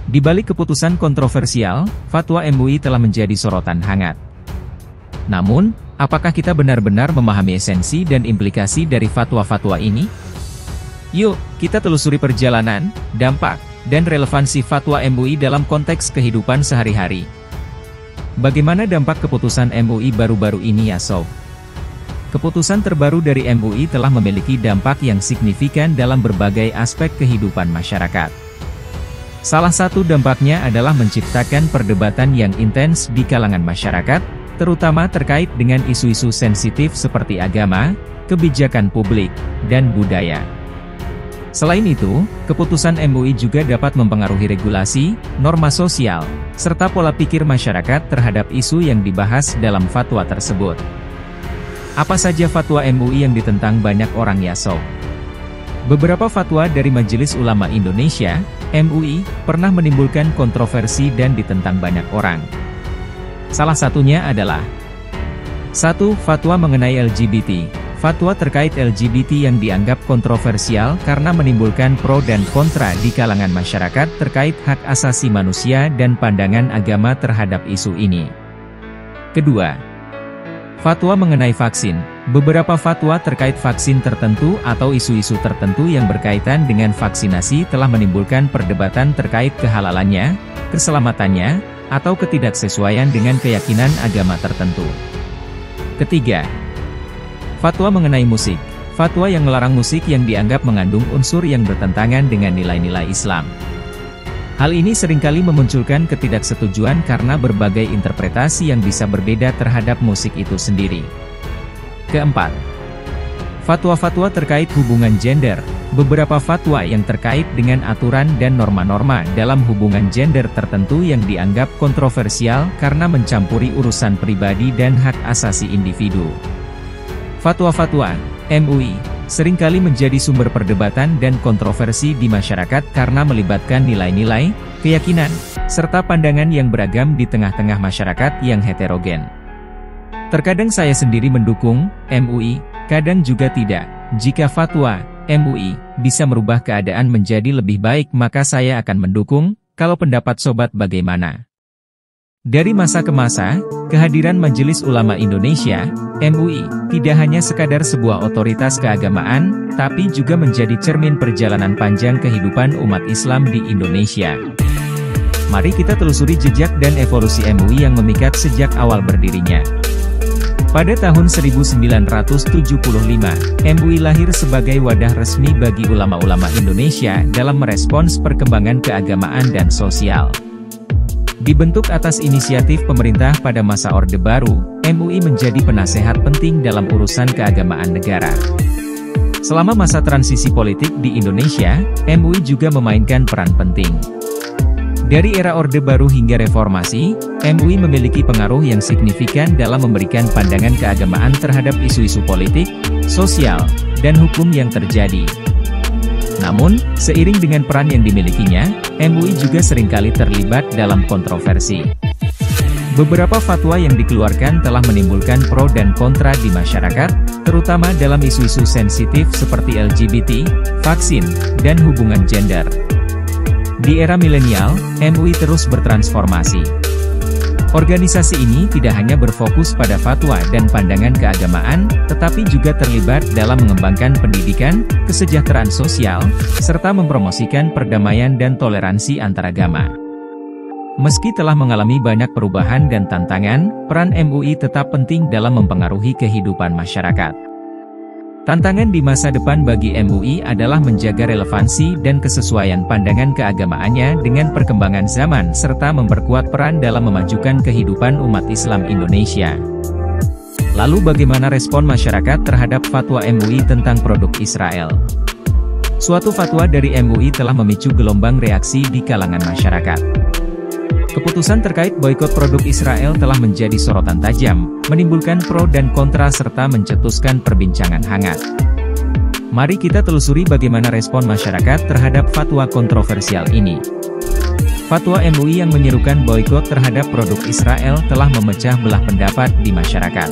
Di balik keputusan kontroversial, fatwa MUI telah menjadi sorotan hangat. Namun, apakah kita benar-benar memahami esensi dan implikasi dari fatwa-fatwa ini? Yuk, kita telusuri perjalanan, dampak, dan relevansi fatwa MUI dalam konteks kehidupan sehari-hari. Bagaimana dampak keputusan MUI baru-baru ini ya Sob? Keputusan terbaru dari MUI telah memiliki dampak yang signifikan dalam berbagai aspek kehidupan masyarakat. Salah satu dampaknya adalah menciptakan perdebatan yang intens di kalangan masyarakat, terutama terkait dengan isu-isu sensitif seperti agama, kebijakan publik, dan budaya. Selain itu, keputusan MUI juga dapat mempengaruhi regulasi, norma sosial, serta pola pikir masyarakat terhadap isu yang dibahas dalam fatwa tersebut. Apa saja fatwa MUI yang ditentang banyak orang ya Sob? Beberapa fatwa dari Majelis Ulama Indonesia, MUI, pernah menimbulkan kontroversi dan ditentang banyak orang. Salah satunya adalah 1. Fatwa mengenai LGBT. Fatwa terkait LGBT yang dianggap kontroversial karena menimbulkan pro dan kontra di kalangan masyarakat terkait hak asasi manusia dan pandangan agama terhadap isu ini. Kedua, fatwa mengenai vaksin. Beberapa fatwa terkait vaksin tertentu atau isu-isu tertentu yang berkaitan dengan vaksinasi telah menimbulkan perdebatan terkait kehalalannya, keselamatannya, atau ketidaksesuaian dengan keyakinan agama tertentu. Ketiga, fatwa mengenai musik. Fatwa yang melarang musik yang dianggap mengandung unsur yang bertentangan dengan nilai-nilai Islam. Hal ini seringkali memunculkan ketidaksetujuan karena berbagai interpretasi yang bisa berbeda terhadap musik itu sendiri. Keempat, fatwa-fatwa terkait hubungan gender. Beberapa fatwa yang terkait dengan aturan dan norma-norma dalam hubungan gender tertentu yang dianggap kontroversial karena mencampuri urusan pribadi dan hak asasi individu. Fatwa-fatwa MUI seringkali menjadi sumber perdebatan dan kontroversi di masyarakat karena melibatkan nilai-nilai, keyakinan, serta pandangan yang beragam di tengah-tengah masyarakat yang heterogen. Terkadang saya sendiri mendukung MUI, kadang juga tidak. Jika fatwa MUI bisa merubah keadaan menjadi lebih baik maka saya akan mendukung. Kalau pendapat sobat bagaimana? Dari masa ke masa, kehadiran Majelis Ulama Indonesia, MUI, tidak hanya sekadar sebuah otoritas keagamaan, tapi juga menjadi cermin perjalanan panjang kehidupan umat Islam di Indonesia. Mari kita telusuri jejak dan evolusi MUI yang memikat sejak awal berdirinya. Pada tahun 1975, MUI lahir sebagai wadah resmi bagi ulama-ulama Indonesia dalam merespons perkembangan keagamaan dan sosial. Dibentuk atas inisiatif pemerintah pada masa Orde Baru, MUI menjadi penasehat penting dalam urusan keagamaan negara. Selama masa transisi politik di Indonesia, MUI juga memainkan peran penting. Dari era Orde Baru hingga Reformasi, MUI memiliki pengaruh yang signifikan dalam memberikan pandangan keagamaan terhadap isu-isu politik, sosial, dan hukum yang terjadi. Namun, seiring dengan peran yang dimilikinya, MUI juga seringkali terlibat dalam kontroversi. Beberapa fatwa yang dikeluarkan telah menimbulkan pro dan kontra di masyarakat, terutama dalam isu-isu sensitif seperti LGBT, vaksin, dan hubungan gender. Di era milenial, MUI terus bertransformasi. Organisasi ini tidak hanya berfokus pada fatwa dan pandangan keagamaan, tetapi juga terlibat dalam mengembangkan pendidikan, kesejahteraan sosial, serta mempromosikan perdamaian dan toleransi antaragama. Meski telah mengalami banyak perubahan dan tantangan, peran MUI tetap penting dalam mempengaruhi kehidupan masyarakat. Tantangan di masa depan bagi MUI adalah menjaga relevansi dan kesesuaian pandangan keagamaannya dengan perkembangan zaman serta memperkuat peran dalam memajukan kehidupan umat Islam Indonesia. Lalu bagaimana respon masyarakat terhadap fatwa MUI tentang produk Israel? Suatu fatwa dari MUI telah memicu gelombang reaksi di kalangan masyarakat. Keputusan terkait boikot produk Israel telah menjadi sorotan tajam, menimbulkan pro dan kontra serta mencetuskan perbincangan hangat. Mari kita telusuri bagaimana respon masyarakat terhadap fatwa kontroversial ini. Fatwa MUI yang menyerukan boikot terhadap produk Israel telah memecah belah pendapat di masyarakat.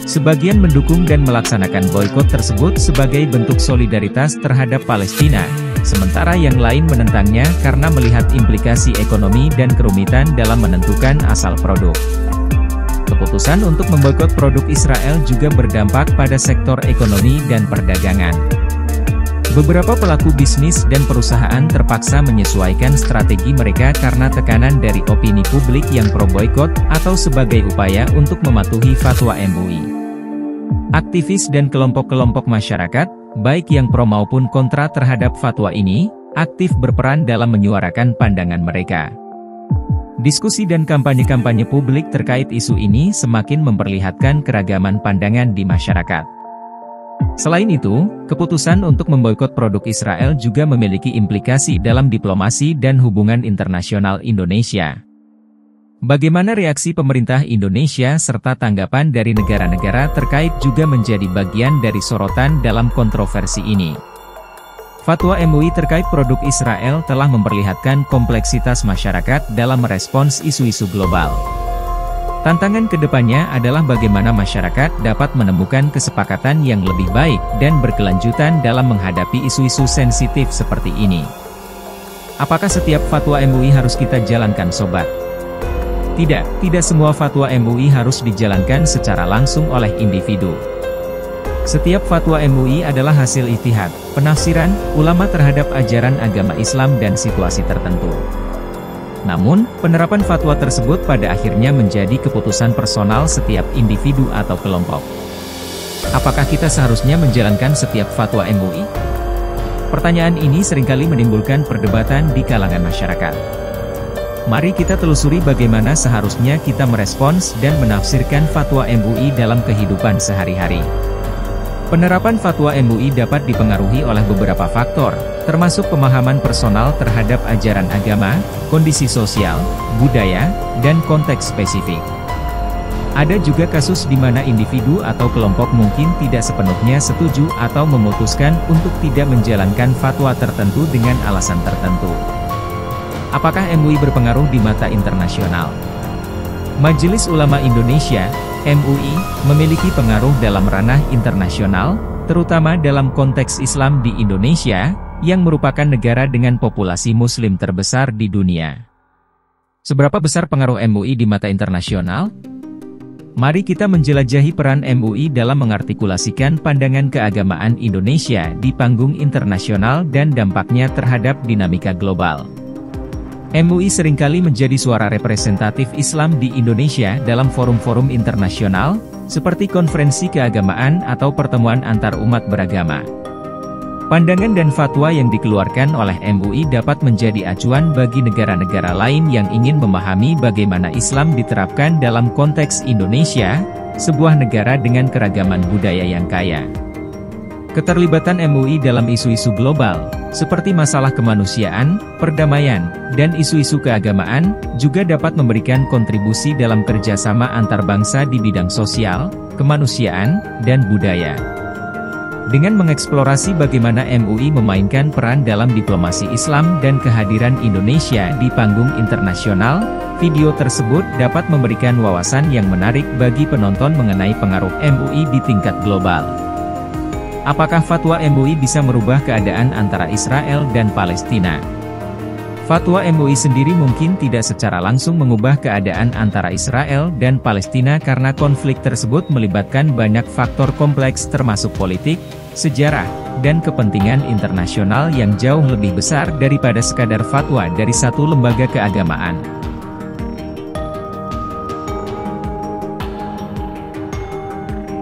Sebagian mendukung dan melaksanakan boikot tersebut sebagai bentuk solidaritas terhadap Palestina, sementara yang lain menentangnya karena melihat implikasi ekonomi dan kerumitan dalam menentukan asal produk. Keputusan untuk memboikot produk Israel juga berdampak pada sektor ekonomi dan perdagangan. Beberapa pelaku bisnis dan perusahaan terpaksa menyesuaikan strategi mereka karena tekanan dari opini publik yang pro-boikot, atau sebagai upaya untuk mematuhi fatwa MUI. Aktivis dan kelompok-kelompok masyarakat, baik yang pro maupun kontra terhadap fatwa ini, aktif berperan dalam menyuarakan pandangan mereka. Diskusi dan kampanye-kampanye publik terkait isu ini semakin memperlihatkan keragaman pandangan di masyarakat. Selain itu, keputusan untuk memboikot produk Israel juga memiliki implikasi dalam diplomasi dan hubungan internasional Indonesia. Bagaimana reaksi pemerintah Indonesia serta tanggapan dari negara-negara terkait juga menjadi bagian dari sorotan dalam kontroversi ini. Fatwa MUI terkait produk Israel telah memperlihatkan kompleksitas masyarakat dalam merespons isu-isu global. Tantangan kedepannya adalah bagaimana masyarakat dapat menemukan kesepakatan yang lebih baik dan berkelanjutan dalam menghadapi isu-isu sensitif seperti ini. Apakah setiap fatwa MUI harus kita jalankan, sobat? Tidak semua fatwa MUI harus dijalankan secara langsung oleh individu. Setiap fatwa MUI adalah hasil ijtihad, penafsiran, ulama terhadap ajaran agama Islam dan situasi tertentu. Namun, penerapan fatwa tersebut pada akhirnya menjadi keputusan personal setiap individu atau kelompok. Apakah kita seharusnya menjalankan setiap fatwa MUI? Pertanyaan ini seringkali menimbulkan perdebatan di kalangan masyarakat. Mari kita telusuri bagaimana seharusnya kita merespons dan menafsirkan fatwa MUI dalam kehidupan sehari-hari. Penerapan fatwa MUI dapat dipengaruhi oleh beberapa faktor, termasuk pemahaman personal terhadap ajaran agama, kondisi sosial, budaya, dan konteks spesifik. Ada juga kasus di mana individu atau kelompok mungkin tidak sepenuhnya setuju atau memutuskan untuk tidak menjalankan fatwa tertentu dengan alasan tertentu. Apakah MUI berpengaruh di mata internasional? Majelis Ulama Indonesia (MUI) memiliki pengaruh dalam ranah internasional, terutama dalam konteks Islam di Indonesia, yang merupakan negara dengan populasi Muslim terbesar di dunia. Seberapa besar pengaruh MUI di mata internasional? Mari kita menjelajahi peran MUI dalam mengartikulasikan pandangan keagamaan Indonesia di panggung internasional dan dampaknya terhadap dinamika global. MUI seringkali menjadi suara representatif Islam di Indonesia dalam forum-forum internasional, seperti konferensi keagamaan atau pertemuan antar umat beragama. Pandangan dan fatwa yang dikeluarkan oleh MUI dapat menjadi acuan bagi negara-negara lain yang ingin memahami bagaimana Islam diterapkan dalam konteks Indonesia, sebuah negara dengan keragaman budaya yang kaya. Keterlibatan MUI dalam isu-isu global, seperti masalah kemanusiaan, perdamaian, dan isu-isu keagamaan, juga dapat memberikan kontribusi dalam kerjasama antar bangsa di bidang sosial, kemanusiaan, dan budaya. Dengan mengeksplorasi bagaimana MUI memainkan peran dalam diplomasi Islam dan kehadiran Indonesia di panggung internasional, video tersebut dapat memberikan wawasan yang menarik bagi penonton mengenai pengaruh MUI di tingkat global. Apakah fatwa MUI bisa merubah keadaan antara Israel dan Palestina? Fatwa MUI sendiri mungkin tidak secara langsung mengubah keadaan antara Israel dan Palestina karena konflik tersebut melibatkan banyak faktor kompleks termasuk politik, sejarah, dan kepentingan internasional yang jauh lebih besar daripada sekadar fatwa dari satu lembaga keagamaan.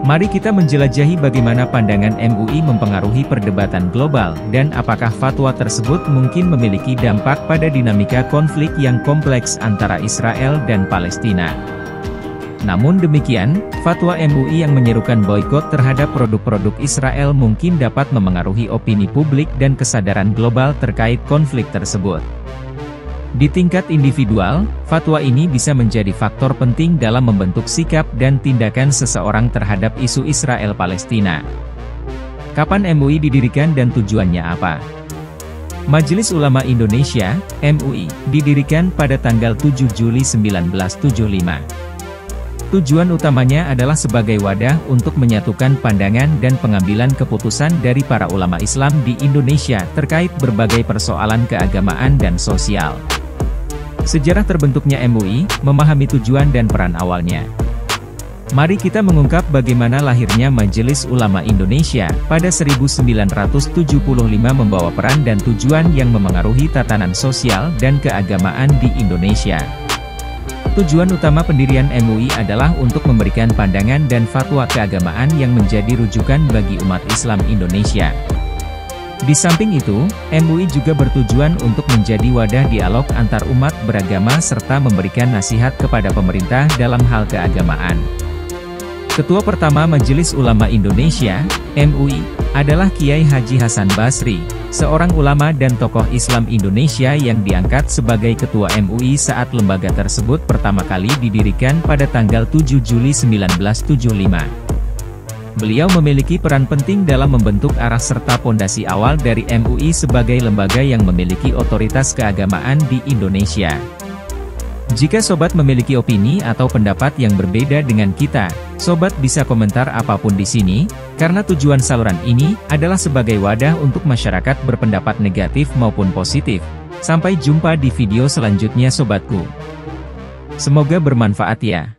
Mari kita menjelajahi bagaimana pandangan MUI mempengaruhi perdebatan global, dan apakah fatwa tersebut mungkin memiliki dampak pada dinamika konflik yang kompleks antara Israel dan Palestina. Namun demikian, fatwa MUI yang menyerukan boikot terhadap produk-produk Israel mungkin dapat memengaruhi opini publik dan kesadaran global terkait konflik tersebut. Di tingkat individual, fatwa ini bisa menjadi faktor penting dalam membentuk sikap dan tindakan seseorang terhadap isu Israel-Palestina. Kapan MUI didirikan dan tujuannya apa? Majelis Ulama Indonesia (MUI) didirikan pada tanggal 7 Juli 1975. Tujuan utamanya adalah sebagai wadah untuk menyatukan pandangan dan pengambilan keputusan dari para ulama Islam di Indonesia terkait berbagai persoalan keagamaan dan sosial. Sejarah terbentuknya MUI, memahami tujuan dan peran awalnya. Mari kita mengungkap bagaimana lahirnya Majelis Ulama Indonesia pada 1975 membawa peran dan tujuan yang memengaruhi tatanan sosial dan keagamaan di Indonesia. Tujuan utama pendirian MUI adalah untuk memberikan pandangan dan fatwa keagamaan yang menjadi rujukan bagi umat Islam Indonesia. Di samping itu, MUI juga bertujuan untuk menjadi wadah dialog antar umat beragama serta memberikan nasihat kepada pemerintah dalam hal keagamaan. Ketua pertama Majelis Ulama Indonesia, MUI, adalah Kiai Haji Hasan Basri, seorang ulama dan tokoh Islam Indonesia yang diangkat sebagai Ketua MUI saat lembaga tersebut pertama kali didirikan pada tanggal 7 Juli 1975. Beliau memiliki peran penting dalam membentuk arah serta pondasi awal dari MUI sebagai lembaga yang memiliki otoritas keagamaan di Indonesia. Jika sobat memiliki opini atau pendapat yang berbeda dengan kita, sobat bisa komentar apapun di sini, karena tujuan saluran ini adalah sebagai wadah untuk masyarakat berpendapat negatif maupun positif. Sampai jumpa di video selanjutnya sobatku. Semoga bermanfaat ya.